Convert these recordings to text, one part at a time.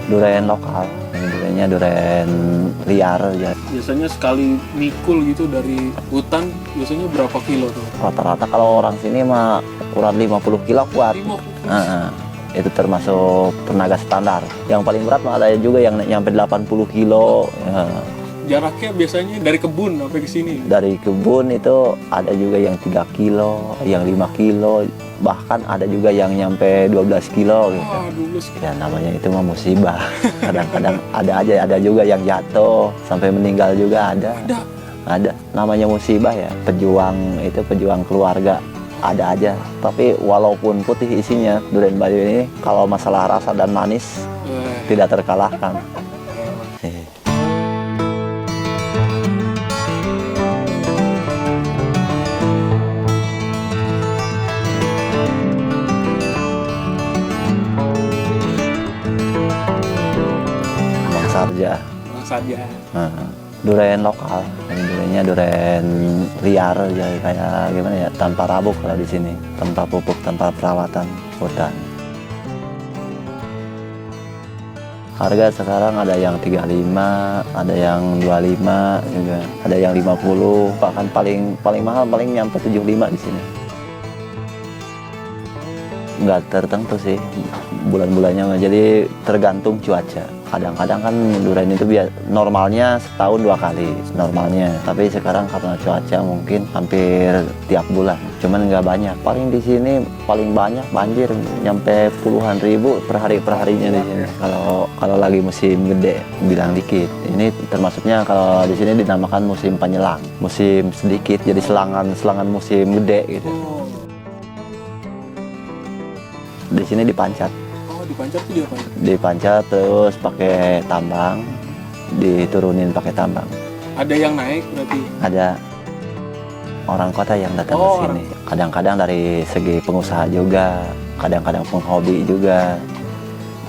Durian lokal, duriannya durian liar ya. Biasanya sekali mikul gitu dari hutan, biasanya berapa kilo tuh? Rata-rata kalau orang sini mah kurang 50 kilo kuat. 50. Itu termasuk tenaga standar. Yang paling berat mah ada juga yang nyampe 80 kilo. Ya. Jaraknya biasanya dari kebun sampai ke sini. Dari kebun itu ada juga yang 3 kilo, yang 5 kilo, bahkan ada juga yang nyampe 12 kilo gitu. Wah, 12 kilo. Ya namanya itu mah musibah. Kadang-kadang ada juga yang jatuh sampai meninggal juga ada. Ada. Namanya musibah ya. Pejuang keluarga. Ada aja. Tapi walaupun putih isinya, durian Bayu ini kalau masalah rasa dan manis tidak terkalahkan. Saja. Durian lokal, duriannya durian liar ya, kayak gimana ya, tanpa rabuk kalau di sini, tanpa pupuk, tanpa perawatan hutan. Harga sekarang ada yang 35, ada yang 25 juga, ada yang 50, bahkan paling mahal paling nyampe 75 di sini. Nggak tertentu sih bulan-bulannya, jadi tergantung cuaca. Kadang-kadang kan durian itu normalnya setahun 2 kali normalnya, tapi sekarang karena cuaca mungkin hampir tiap bulan, cuman nggak banyak. Paling di sini paling banyak banjir nyampe puluhan ribu perharinya di sini. Kalau lagi musim gede bilang dikit. Ini termasuknya kalau di sini dinamakan musim penyelang, musim sedikit, jadi selangan musim gede gitu. Di sini dipancat. Dipancat tuh dia apa? Dipancat terus pakai tambang, diturunin pakai tambang. Ada yang naik berarti? Ada orang kota yang datang ke sini. Kadang-kadang dari segi pengusaha juga, kadang-kadang penghobi juga.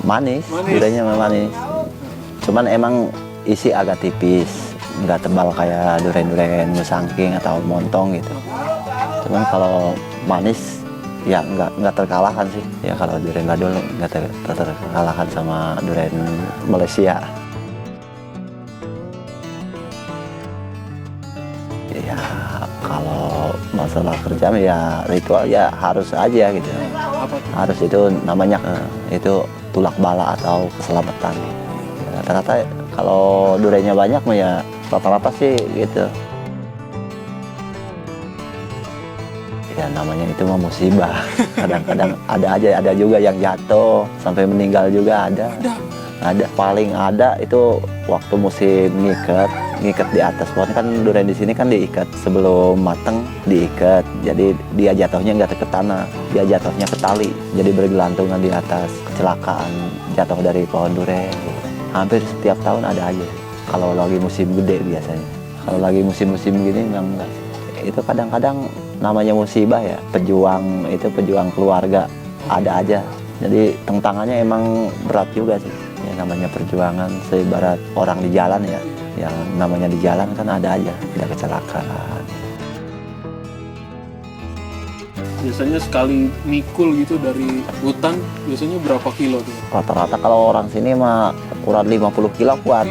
Manis. Duriannya manis. Cuman emang isi agak tipis, nggak tebal kayak durian musangking atau montong gitu. Cuman kalau manis ya nggak terkalahkan sih ya. Kalau durian Badul nggak terkalahkan sama durian Malaysia ya. Kalau masalah kerjaan ya ritual ya harus aja gitu. Harus, itu namanya itu tulak bala atau keselamatan ya. Rata-rata kalau duriannya banyak mah ya rata-rata sih gitu ya. Namanya itu mah musibah. Kadang-kadang ada juga yang jatuh sampai meninggal juga ada. Paling ada itu waktu musim ngikat di atas pohon. Kan durian di sini kan diikat sebelum mateng, diikat, jadi dia jatuhnya nggak ke tanah, dia jatuhnya ke tali, jadi bergelantungan di atas. Kecelakaan jatuh dari pohon durian hampir setiap tahun ada aja. Kalau lagi musim gede biasanya. Kalau lagi musim-musim gini enggak. Itu kadang-kadang namanya musibah ya. Pejuang keluarga ada aja. Jadi tantangannya emang berat juga sih ya. Namanya perjuangan seibarat orang di jalan ya. Yang namanya di jalan kan ada aja kecelakaan. Biasanya sekali mikul gitu dari hutan, biasanya berapa kilo tuh? Rata-rata kalau orang sini mah kurang 50 kilo kuat.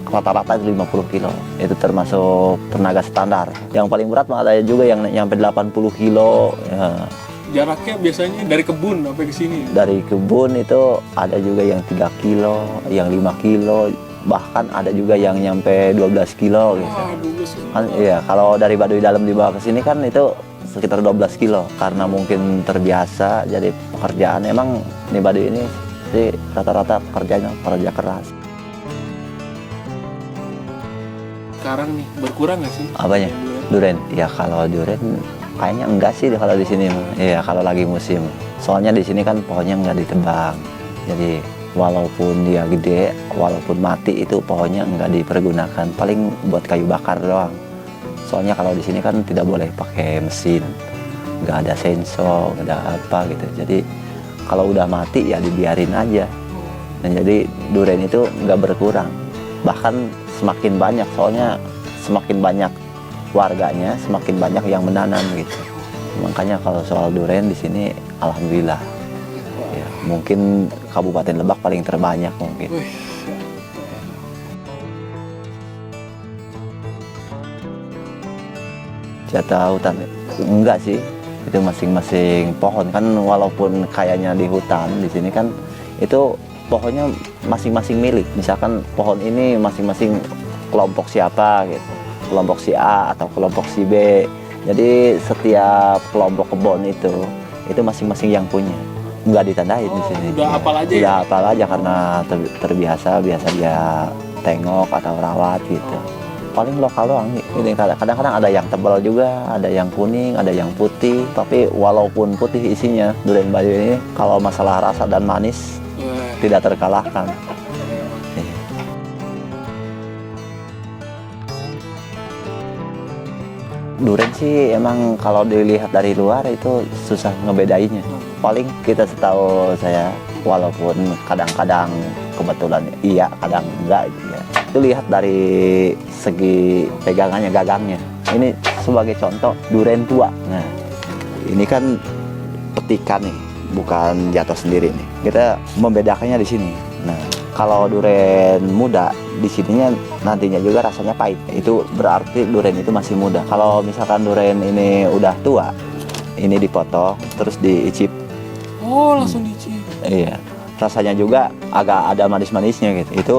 Rata-rata itu 50 kilo. Itu termasuk tenaga standar. Yang paling berat mah ada juga yang nyampe 80 kilo ya. Jaraknya biasanya dari kebun sampai ke sini? Dari kebun itu ada juga yang 3 kilo, yang 5 kilo, bahkan ada juga yang nyampe 12 kilo gitu. Wah, 12 kilo. Kan, iya, kalau dari Baduy Dalam dibawa ke sini kan itu sekitar 12 kilo. Karena mungkin terbiasa, jadi pekerjaan emang di Baduy ini sih rata-rata pekerja keras. Sekarang nih berkurang nggak sih? Apanya? Durian? Ya kalau durian kayaknya enggak sih kalau di sini. Iya, kalau lagi musim. Soalnya di sini kan pohonnya nggak ditebang. Jadi walaupun dia gede, walaupun mati itu pohonnya nggak dipergunakan. Paling buat kayu bakar doang. Soalnya kalau di sini kan tidak boleh pakai mesin, nggak ada sensor, nggak ada apa gitu. Jadi kalau udah mati ya dibiarin aja. Dan jadi durian itu nggak berkurang, bahkan semakin banyak. Soalnya semakin banyak warganya, semakin banyak yang menanam gitu. Makanya kalau soal durian di sini alhamdulillah ya, Mungkin Kabupaten Lebak paling terbanyak mungkin. Wih. Jatah hutan enggak sih, itu masing-masing pohon kan, walaupun kayaknya di hutan, di sini kan itu pohonnya masing-masing milik. Misalkan pohon ini masing-masing kelompok siapa gitu, kelompok si A atau kelompok si B. Jadi setiap kelompok kebun itu masing-masing yang punya, nggak ditandain di sini. Udah hafal aja Udah ya? hafal aja karena terbiasa dia tengok atau rawat gitu. Paling lokal doang. Ini kadang-kadang ada yang tebal juga, ada yang kuning, ada yang putih. Tapi walaupun putih isinya, durian Bayu ini kalau masalah rasa dan manis Wih. tidak terkalahkan. Durian sih emang kalau dilihat dari luar itu susah ngebedainnya. Paling kita setahu saya, walaupun kadang-kadang kebetulan iya, kadang enggak gitu ya. Itu lihat dari segi pegangannya, gagangnya. Ini sebagai contoh durian tua. Nah, ini kan petikan nih, bukan jatuh sendiri nih. Kita membedakannya di sini. Nah, kalau durian muda di sininya nantinya juga rasanya pahit. Itu berarti durian itu masih muda. Kalau misalkan durian ini udah tua, ini dipotong terus diicip. Oh, langsung dicip. Iya. Rasanya juga agak ada manis-manisnya gitu. Itu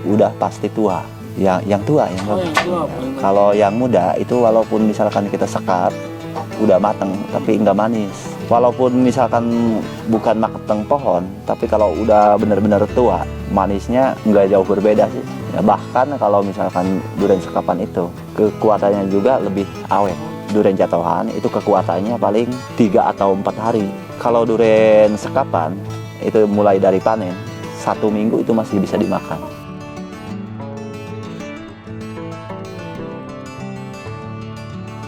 udah pasti tua. Yang tua yang Oh, bagus. yang tua apa? Kalau yang muda itu walaupun misalkan kita sekap udah mateng tapi nggak manis. Walaupun misalkan bukan mateng pohon, tapi kalau udah benar-benar tua, manisnya nggak jauh berbeda sih. Ya, bahkan kalau misalkan durian sekapan itu kekuatannya juga lebih awet. Durian jatuhan itu kekuatannya paling 3 atau 4 hari. Kalau durian sekapan itu mulai dari panen 1 minggu itu masih bisa dimakan.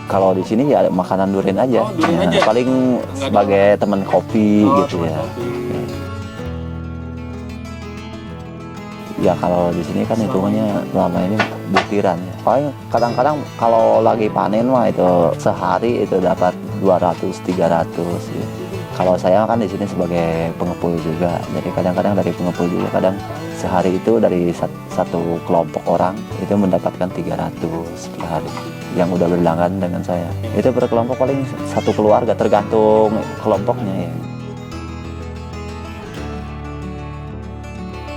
Kalau di sini ya makanan durian aja. Oh, durian Ya, aja? paling sebagai teman kopi gitu teman ya. kopi. Ya kalau di sini kan hitungannya lama ini butiran ya. Paling kadang-kadang kalau lagi panen mah itu sehari itu dapat 200-300 ya. Kalau saya kan di sini sebagai pengepul juga. Jadi kadang-kadang dari pengepul juga kadang sehari itu dari satu kelompok orang itu mendapatkan 300 per hari yang udah berlangganan dengan saya. Itu per kelompok paling satu keluarga tergantung kelompoknya ya.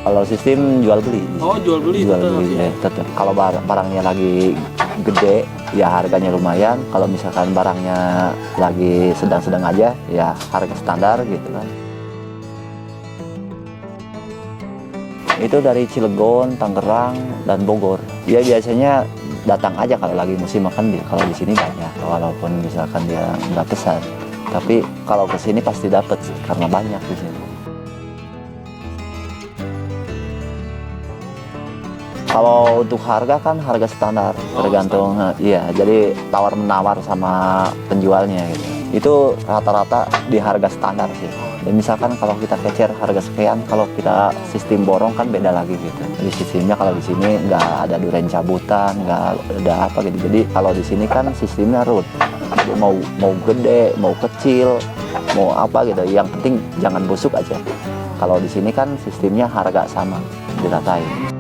Kalau sistem jual beli. Oh, jual beli Jual tetap beli ya? ya, tetap. Kalau barangnya lagi gede, ya harganya lumayan. Kalau misalkan barangnya lagi sedang-sedang aja, ya harga standar gitu kan. Itu dari Cilegon, Tangerang, dan Bogor. Ya biasanya datang aja kalau lagi musim makan kalau di sini banyak. Walaupun misalkan dia nggak pesan, tapi kalau kesini pasti dapat sih, karena banyak di sini. Kalau untuk harga kan harga standar, tergantung, iya. Jadi tawar menawar sama penjualnya gitu. Itu rata-rata di harga standar sih. Dan misalkan kalau kita kecer harga sekian, kalau kita sistem borong kan beda lagi gitu. Jadi sistemnya kalau di sini nggak ada durian cabutan, nggak ada apa gitu. Jadi kalau di sini kan sistemnya root. Jadi mau gede, mau kecil, mau apa gitu. Yang penting jangan busuk aja. Kalau di sini kan sistemnya harga sama, diratain.